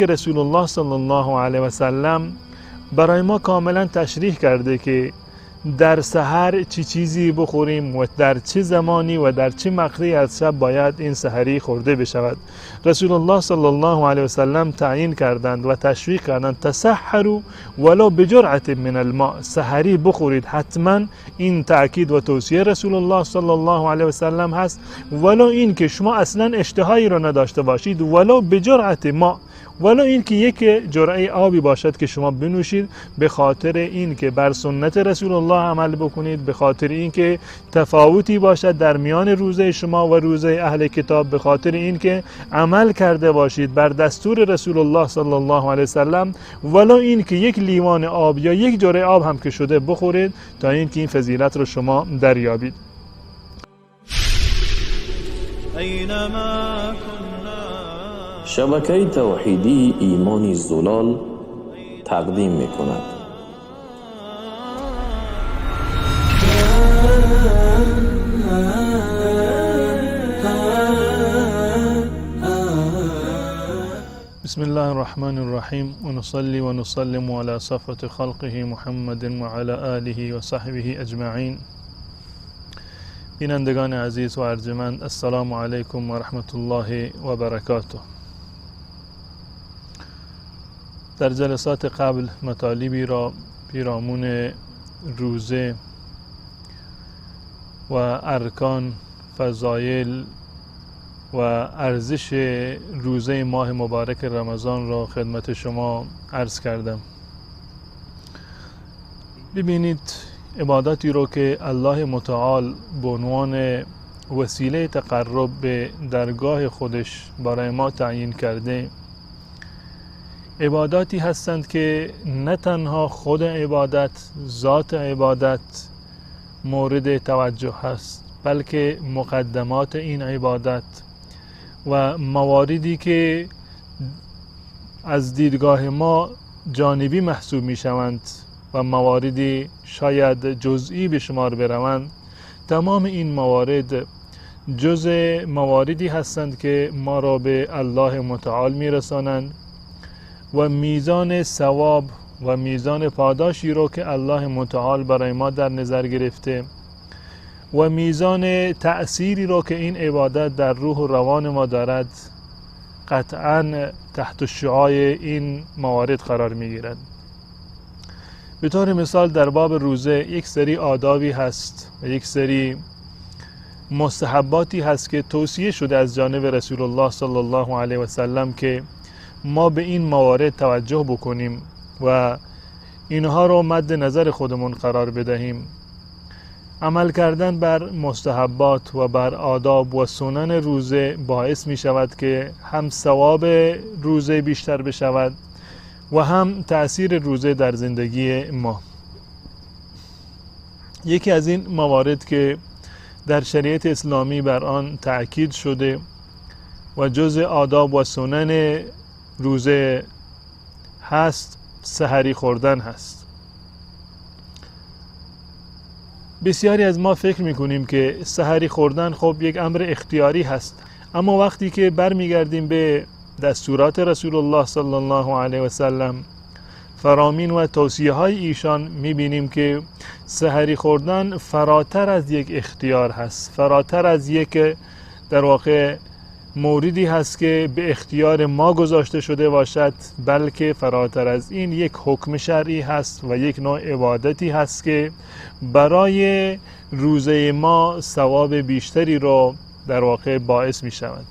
رسول الله صلی الله علیه و سلم برای ما کاملا تشریح کرده که در سحر چی چیزی بخوریم و در چه زمانی و در چه مقطعی از شب باید این سحری خورده بشود. رسول الله صلی الله علیه و سلم تعیین کردند و تشویق کردند تسحروا ولو بجرعه من الماء، سحری بخورید حتما. این تاکید و توصیه رسول الله صلی الله علیه و سلم هست، ولو این که شما اصلا اشتهایی را نداشته باشید، ولو بجرعه ماء، ولو این که یک جرعه آبی باشد که شما بنوشید، به خاطر این که بر سنت رسول الله عمل بکنید، به خاطر این که تفاوتی باشد در میان روزه شما و روزه اهل کتاب، به خاطر این که عمل کرده باشید بر دستور رسول الله صلی الله علیه وسلم، ولو این که یک لیوان آب یا یک جرعه آب هم که شده بخورید تا این که این فضیلت رو شما دریابید. شبکه توحیدی ایمان زلال تقدیم می کند. بسم الله الرحمن الرحیم و نصلی و نسلم علی صفوة خلقه محمد و علی آله و صحبه اجمعین. بینندگان عزیز و ارجمند، السلام علیکم و رحمت الله و برکاته. در جلسات قبل مطالبی را پیرامون روزه و ارکان، فضایل و ارزش روزه ماه مبارک رمضان را خدمت شما عرض کردم. ببینید، عبادتی رو که الله متعال به عنوان وسیله تقرب به درگاه خودش برای ما تعیین کرده، عباداتی هستند که نه تنها خود عبادت، ذات عبادت مورد توجه هست، بلکه مقدمات این عبادت و مواردی که از دیدگاه ما جانبی محسوب می شوند و مواردی شاید جزئی به شمار بروند، تمام این موارد جز مواردی هستند که ما را به الله متعال می رسانند و میزان ثواب و میزان پاداشی رو که الله متعال برای ما در نظر گرفته و میزان تأثیری رو که این عبادت در روح و روان ما دارد قطعاً تحت شعاع این موارد قرار می گیرد. به طور مثال در باب روزه یک سری آدابی هست و یک سری مستحباتی هست که توصیه شده از جانب رسول الله صلی الله علیه و سلم که ما به این موارد توجه بکنیم و اینها رو مد نظر خودمون قرار بدهیم. عمل کردن بر مستحبات و بر آداب و سنن روزه باعث می شود که هم ثواب روزه بیشتر بشود و هم تأثیر روزه در زندگی ما. یکی از این موارد که در شریعت اسلامی بر آن تأکید شده و جز آداب و سنن روزه هست، سحری خوردن هست. بسیاری از ما فکر میکنیم که سحری خوردن خب یک امر اختیاری هست، اما وقتی که برمیگردیم به دستورات رسول الله صلی الله علیه و سلم، فرامین و توصیه های ایشان، میبینیم که سحری خوردن فراتر از یک اختیار هست، فراتر از یک در واقع موردی هست که به اختیار ما گذاشته شده باشد، بلکه فراتر از این یک حکم شرعی هست و یک نوع عبادتی هست که برای روزه ما ثواب بیشتری رو در واقع باعث می شود.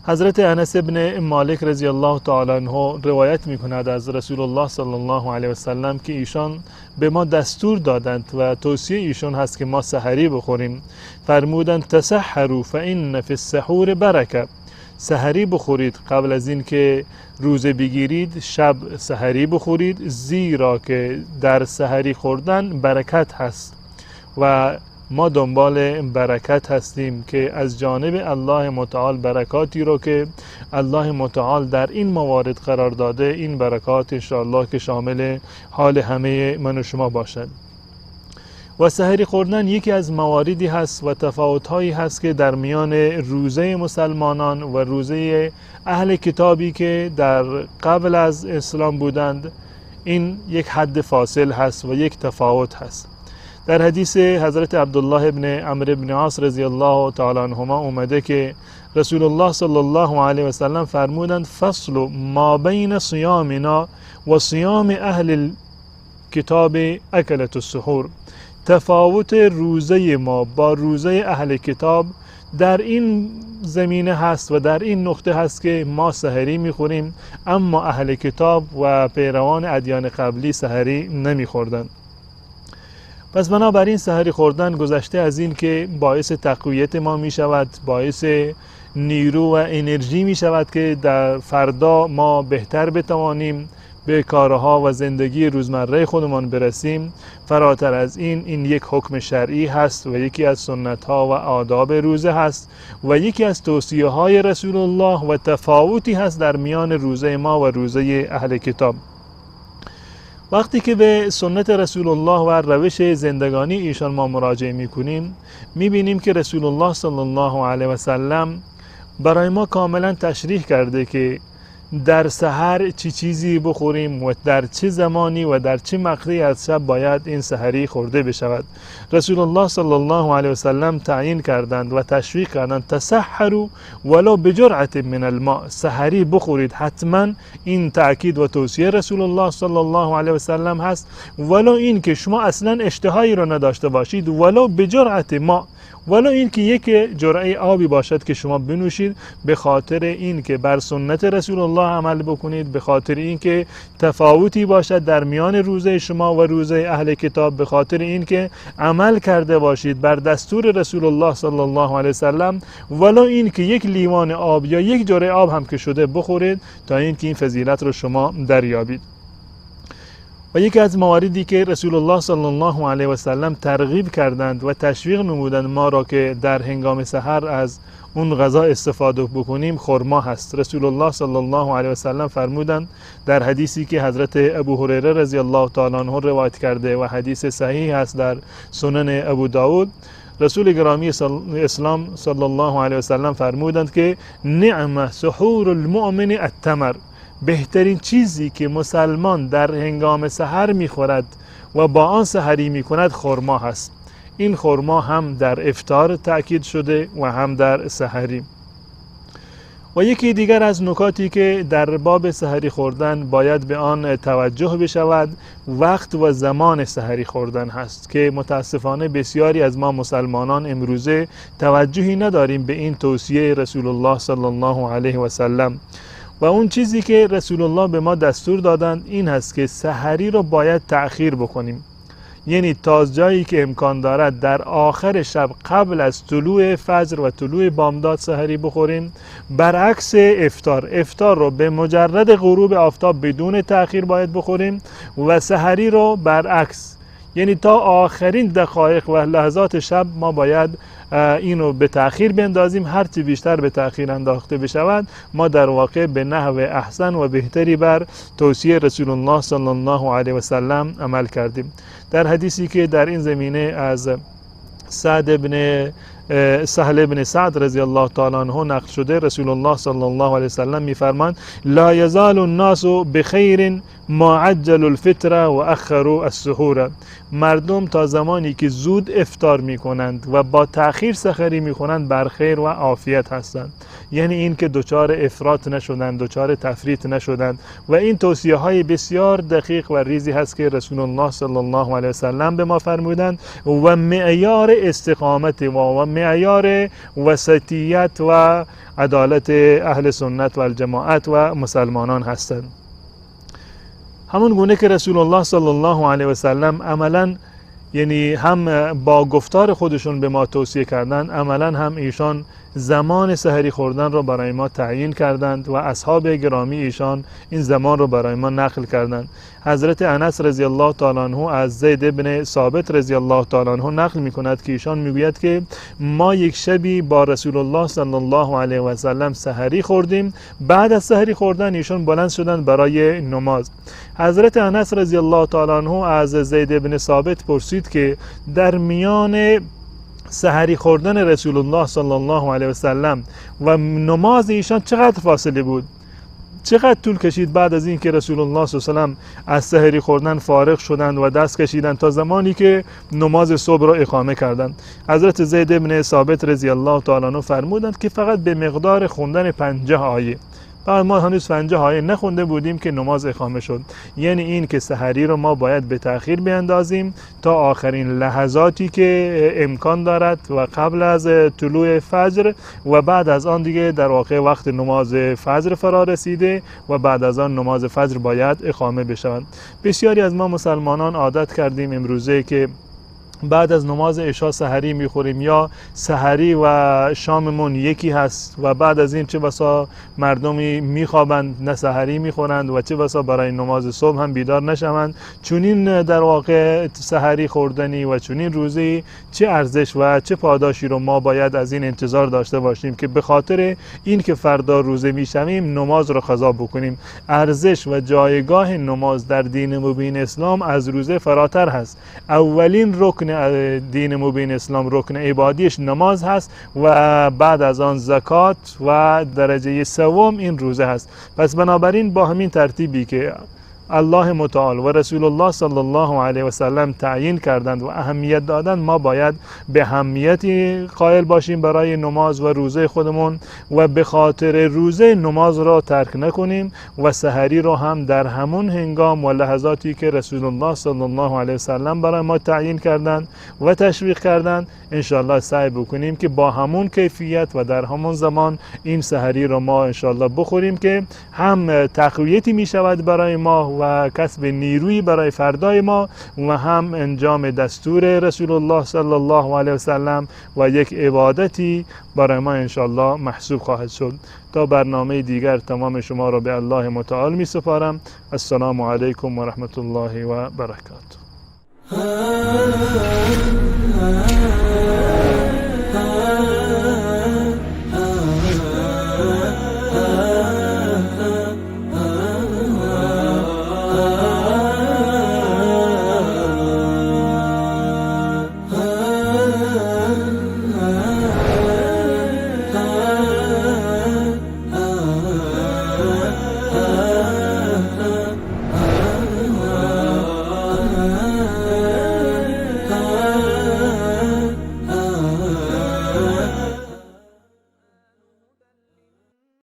حضرت انس ابن مالک رضی الله تعالی عنه روایت می کند از رسول الله صلی الله علیه و سلم که ایشان به ما دستور دادند و توصیه ایشان هست که ما سحری بخوریم. فرمودند تسحروا فإن فی السحور برکه، سحری بخورید قبل از این که روزه بگیرید، شب سحری بخورید، زیرا که در سحری خوردن برکت هست و ما دنبال برکت هستیم که از جانب الله متعال برکاتی رو که الله متعال در این موارد قرار داده، این برکات انشاءالله که شامل حال همه من و شما باشد. و سحری خوردن یکی از مواردی هست و تفاوت‌هایی هست که در میان روزه مسلمانان و روزه اهل کتابی که در قبل از اسلام بودند این یک حد فاصل هست و یک تفاوت هست. در حدیث حضرت عبدالله ابن عمرو ابن عاص رضی الله تعالی عنهما اومده که رسول الله صلی الله علیه و سلم فرمودند فصل ما بین صیامنا و صیام اهل کتاب اکلت السحور، تفاوت روزه ما با روزه اهل کتاب در این زمینه هست و در این نقطه هست که ما سحری میخوریم اما اهل کتاب و پیروان ادیان قبلی سحری نمیخوردند. پس بنابراین سحری خوردن گذشته از این که باعث تقویت ما می شود، باعث نیرو و انرژی می شود که در فردا ما بهتر بتوانیم به کارها و زندگی روزمره خودمان برسیم. فراتر از این یک حکم شرعی هست و یکی از سنت ها و آداب روزه هست و یکی از توصیه های رسول الله و تفاوتی هست در میان روزه ما و روزه اهل کتاب. وقتی که به سنت رسول الله و روش زندگانی ایشان ما مراجعه میکنیم میبینیم که رسول الله صلی الله علیه و سلم برای ما کاملا تشریح کرده که در سحر چه چیزی بخوریم و در چه زمانی و در چه مقطعی از شب باید این سحری خورده بشود. رسول الله صلی الله علیه و سلم تعیین کردند و تشویق کردند تسحروا ولو بجرعه من الماء، سحری بخورید حتما. این تاکید و توصیه رسول الله صلی الله علیه و سلم هست، ولو این که شما اصلا اشتهایی را نداشته باشید، ولو بجرعه ماء، ولو این که یک جرعه آبی باشد که شما بنوشید، به خاطر این که بر سنت رسول الله عمل بکنید، به خاطر این که تفاوتی باشد در میان روزه شما و روزه اهل کتاب، به خاطر این که عمل کرده باشید بر دستور رسول الله صلی الله علیه وسلم، ولو این که یک لیوان آب یا یک جرعه آب هم که شده بخورید تا این که این فضیلت رو شما دریابید. و یکی از مواردی که رسول الله صلی الله علیه و سلم ترغیب کردند و تشویق نمودند ما را که در هنگام سحر از اون غذا استفاده بکنیم خرما هست. رسول الله صلی الله علیه و سلم فرمودند در حدیثی که حضرت ابو هریره رضی الله تعالی عنه روایت کرده و حدیث صحیح است در سنن ابو داود، رسول گرامی اسلام صلی الله علیه و سلم فرمودند که نعم سحور المؤمن التمر، بهترین چیزی که مسلمان در هنگام سحر میخورد و با آن سحری میکند خرما هست. این خرما هم در افطار تأکید شده و هم در سحری. و یکی دیگر از نکاتی که در باب سحری خوردن باید به آن توجه بشود وقت و زمان سحری خوردن هست که متاسفانه بسیاری از ما مسلمانان امروزه توجهی نداریم به این توصیه رسول الله صلی الله علیه و سلم. و اون چیزی که رسول الله به ما دستور دادند این هست که سحری رو باید تأخیر بکنیم، یعنی تا جایی که امکان دارد در آخر شب قبل از طلوع فجر و طلوع بامداد سحری بخوریم، برعکس افطار رو به مجرد غروب آفتاب بدون تأخیر باید بخوریم و سحری رو برعکس، یعنی تا آخرین دقایق و لحظات شب ما باید اینو به تأخیر بندازیم. هرچی بیشتر به تأخیر انداخته بشود ما در واقع به نحو احسن و بهتری بر توصیه رسول الله صلی الله علیه و سلم عمل کردیم. در حدیثی که در این زمینه از سهل ابن سعد رضی الله تعالی عنه نقل شده، رسول الله صلی الله علیه و سلم میفرماند لا یزال الناس بخیر ما عجلوا الفطر و اخروا السحور، مردم تا زمانی که زود افطار میکنند و با تأخیر سحری میکنند بر خیر و عافیت هستند، یعنی این که دچار افراط نشدند، دچار تفریط نشدند. و این توصیه های بسیار دقیق و ریزی هست که رسول الله صلی الله علیه و سلم به ما فرمودند و معیار استقامت و معیار وسطیت و عدالت اهل سنت و الجماعت و مسلمانان هستند. همون گونه که رسول الله صلی الله علیه و سلم عملا یعنی هم با گفتار خودشون به ما توصیه کردن، عملا هم ایشان زمان سحری خوردن را برای ما تعیین کردند و اصحاب گرامی ایشان این زمان را برای ما نقل کردند. حضرت انس رضی الله تعالی عنه از زید بن ثابت رضی الله تعالی عنه نقل می کند که ایشان میگوید که ما یک شبی با رسول الله صلی الله علیه و سلم سحری خوردیم. بعد از سحری خوردن ایشان بلند شدند برای نماز. حضرت انس رضی الله تعالی عنه از زید بن ثابت پرسید که در میان سحری خوردن رسول الله صلی الله علیه و سلم و نماز ایشان چقدر فاصله بود؟ چقدر طول کشید بعد از اینکه رسول الله صلی الله علیه و سلم از سحری خوردن فارغ شدند و دست کشیدند تا زمانی که نماز صبح را اقامه کردند؟ حضرت زید بن ثابت رضی الله تعالی عنه فرمودند که فقط به مقدار خوندن 50 آیه. ما هنوز 50 آیه نخونده بودیم که نماز اقامه شد. یعنی این که سحری رو ما باید به تأخیر بیندازیم تا آخرین لحظاتی که امکان دارد و قبل از طلوع فجر و بعد از آن دیگه در واقع وقت نماز فجر فرا رسیده و بعد از آن نماز فجر باید اقامه بشود. بسیاری از ما مسلمانان عادت کردیم امروزه که بعد از نماز عشا سحری میخوریم یا سحری و شاممون یکی هست و بعد از این چه بسا مردمی میخوابند نه سحری میخورند و چه بسا برای نماز صبح هم بیدار نشوند. چونین در واقع سحری خوردنی و چونین روزی چه ارزش و چه پاداشی رو ما باید از این انتظار داشته باشیم که به خاطر این که فردا روزه میشویم نماز رو قضا بکنیم. ارزش و جایگاه نماز در دین مبین اسلام از روزه فراتر هست. اولین رکن دین مبین اسلام رکن عبادیش نماز هست و بعد از آن زکات و درجه سوم این روزه هست. پس بنابراین با همین ترتیبی که الله متعال و رسول الله صلی الله علیه و سلم تعیین کردند و اهمیت دادند ما باید به اهمیتی قائل باشیم برای نماز و روزه خودمون و به خاطر روزه نماز را ترک نکنیم و سحری را هم در همون هنگام و لحظاتی که رسول الله صلی الله علیه و سلم برای ما تعیین کردند و تشویق کردند انشاءالله سعی بکنیم که با همون کیفیت و در همون زمان این سحری را ما انشاءالله بخوریم که هم تقویتی می شود برای ما و کسب نیروی برای فردای ما و هم انجام دستور رسول الله صلی الله علیه و سلم و یک عبادتی برای ما انشاءالله محسوب خواهد شد. تا برنامه دیگر تمام شما را به الله متعال می سپارم. السلام علیکم و رحمت الله و برکاته.